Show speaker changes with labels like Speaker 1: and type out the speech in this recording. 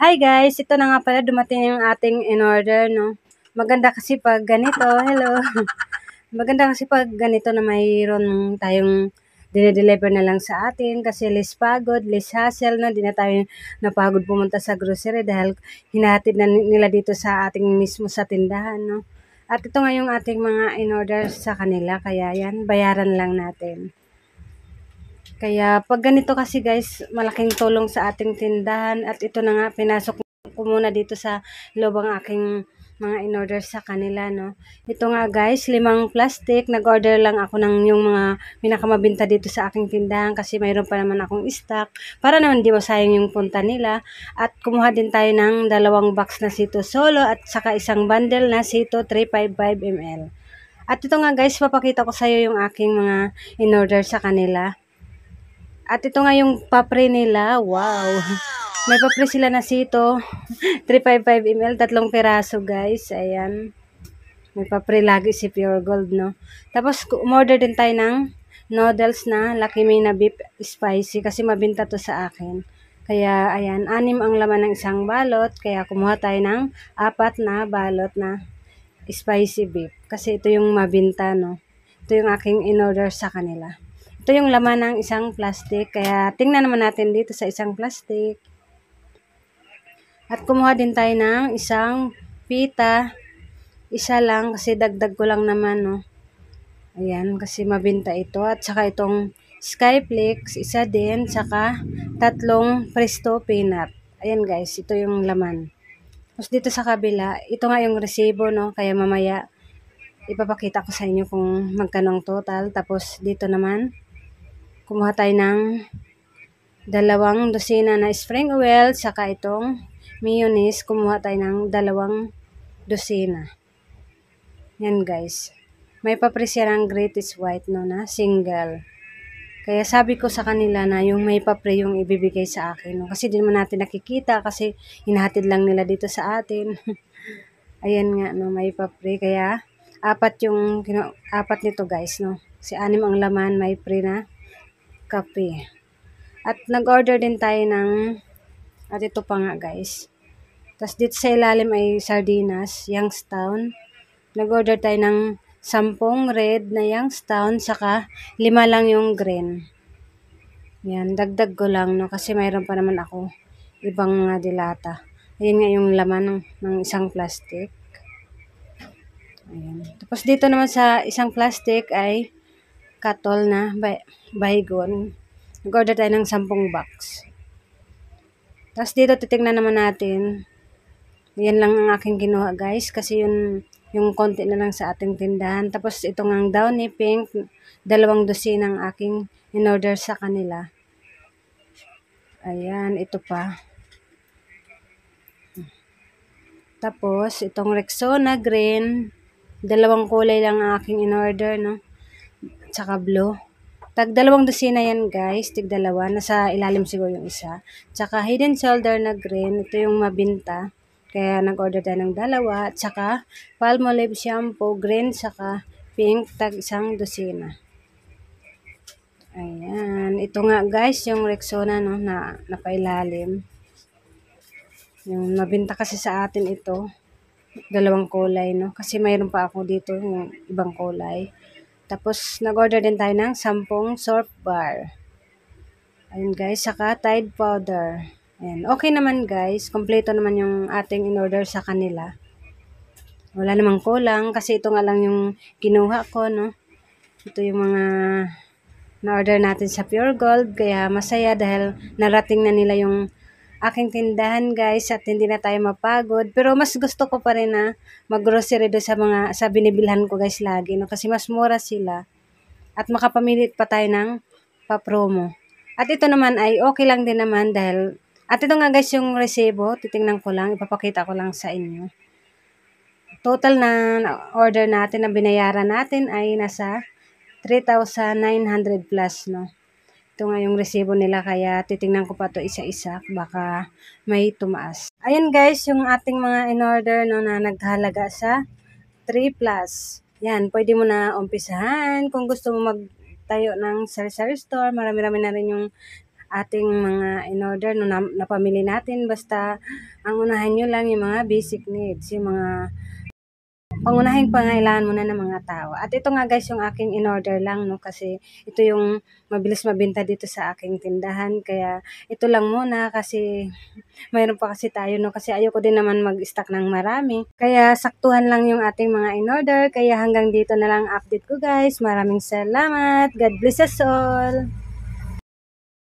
Speaker 1: Hi guys, ito na nga pala dumating yung ating in-order, no? Maganda kasi pag ganito, hello. Maganda kasi pag ganito na mayroon tayong dinedeliver na lang sa atin kasi less pagod, less hassle, no? Di na tayo napagod pumunta sa grocery dahil hinahatid na nila dito sa ating mismo sa tindahan, no? At ito nga yung ating mga in-order sa kanila, kaya yan, bayaran lang natin. Kaya pag ganito kasi guys, malaking tulong sa ating tindahan at ito na nga, pinasok ko muna dito sa loob ang aking mga in-order sa kanila, no. Ito nga guys, 5 plastic, nag-order lang ako ng yung mga pinakamabenta dito sa aking tindahan kasi mayroon pa naman akong stock para naman di masayang yung punta nila. At kumuha din tayo ng 2 box na Sito Solo at saka isang bundle na Sito 355 ml. At ito nga guys, papakita ko sa iyo yung aking mga in-order sa kanila. At ito nga yung papre nila. Wow! May papre sila na Sito. 355 ml. 3 piraso guys. Ayan. May papre lagi si Pure Gold, no? Tapos, umorder din tayo ng noodles na Lucky Me na beef spicy kasi mabinta to sa akin. Kaya, ayan. 6 ang laman ng isang balot. Kaya, kumuha tayo ng 4 na balot na spicy beef. Kasi ito yung mabinta, no? Ito yung aking in-order sa kanila. Ito yung laman ng isang plastic. Kaya tingnan naman natin dito sa isang plastic. At kumuha din tayo ng isang pita. Isa lang kasi dagdag ko lang naman, no. Ayan, kasi mabinta ito. At saka itong Skyflakes, isa din. Saka 3 Presto Peanut. Ayan guys, ito yung laman. Tapos dito sa kabila, ito nga yung resibo, no. Kaya mamaya ipapakita ko sa inyo kung magkano ang total. Tapos dito naman, kumuha tayo ng 2 dosina na spring oil, saka itong mayonnaise, kumuha tayo ng 2 dosina. Yan guys. May papre siya ng greatest white, no, na single. Kaya sabi ko sa kanila na yung may papre yung ibibigay sa akin, no. Kasi di naman natin nakikita kasi hinahatid lang nila dito sa atin. Ayan nga, no, may papre. Kaya 4 nito guys, no. Kasi 6 ang laman, may pre na kape. At nag-order din tayo at ito pa nga guys. Tapos dito sa ilalim ay sardinas, Youngstown. Nag-order tayo ng 10 red na Youngstown, saka 5 lang yung green. Yan, dagdag ko lang, no, kasi mayroon pa naman ako ibang mga dilata. Ayan nga yung laman ng isang plastic. Ayan. Tapos dito naman sa isang plastic ay katol na baygon. Nag-order tayo ng 10 box. Tapos dito titignan naman natin. Yan lang ang aking kinuha guys. Kasi yung konti na lang sa ating tindahan. Tapos itong ang Downy Pink. 2 dosina ang aking in-order sa kanila. Ayan, ito pa. Tapos itong Rexona Green. 2 kulay lang ang aking in-order, no. Tsaka blue. Tag 2 dosina yan guys, tig 2, nasa ilalim siguro yung isa. Tsaka Hidden Shoulder na green, ito yung mabinta. Kaya nag-order tayo ng 2, at saka Palmolive shampoo, green, saka pink, tag 1 dosina. Ayan, ito nga guys, yung Rexona, no, na napailalim. Yung mabinta kasi sa atin ito, 2 kulay, no, kasi mayroon pa ako dito yung ibang kulay. Tapos, nag-order din tayo ng 10 surf bar. Ayun guys, saka Tide powder. Ayan, okay naman guys. Kompleto naman yung ating in-order sa kanila. Wala namang kulang kasi ito nga lang yung kinuha ko, no. Ito yung mga na-order natin sa Pure Gold. Kaya masaya dahil narating na nila yung aking tindahan guys at hindi na tayo mapagod. Pero mas gusto ko pa rin na mag-grocery doon sa binibilhan ko guys lagi, no, kasi mas mura sila at makapamili pa tayo ng pa-promo. At ito naman ay okay lang din naman dahil at ito nga guys yung resibo, titingnan ko lang, ipapakita ko lang sa inyo. Total na order natin na binayaran natin ay nasa 3,900 plus, no. Ito nga yung resibo nila kaya titingnan ko pa to isa-isa baka may tumaas. Ayan guys, yung ating mga in-order, no, na naghalaga sa 3 plus. Yan, pwede mo na umpisahan kung gusto mo magtayo ng sari-sari store. Marami-rami na rin yung ating mga in-order no, na pamili natin. Basta ang unahin nyo lang yung mga basic needs, yung mga pangunahing pangailangan muna ng mga tao. At ito nga guys yung aking in-order lang no, kasi ito yung mabilis mabenta dito sa aking tindahan. Kaya ito lang muna kasi mayroon pa kasi tayo no, kasi ayoko din naman mag-stock ng marami. Kaya saktuhan lang yung ating mga in-order. Kaya hanggang dito na lang update ko guys. Maraming salamat. God bless us all.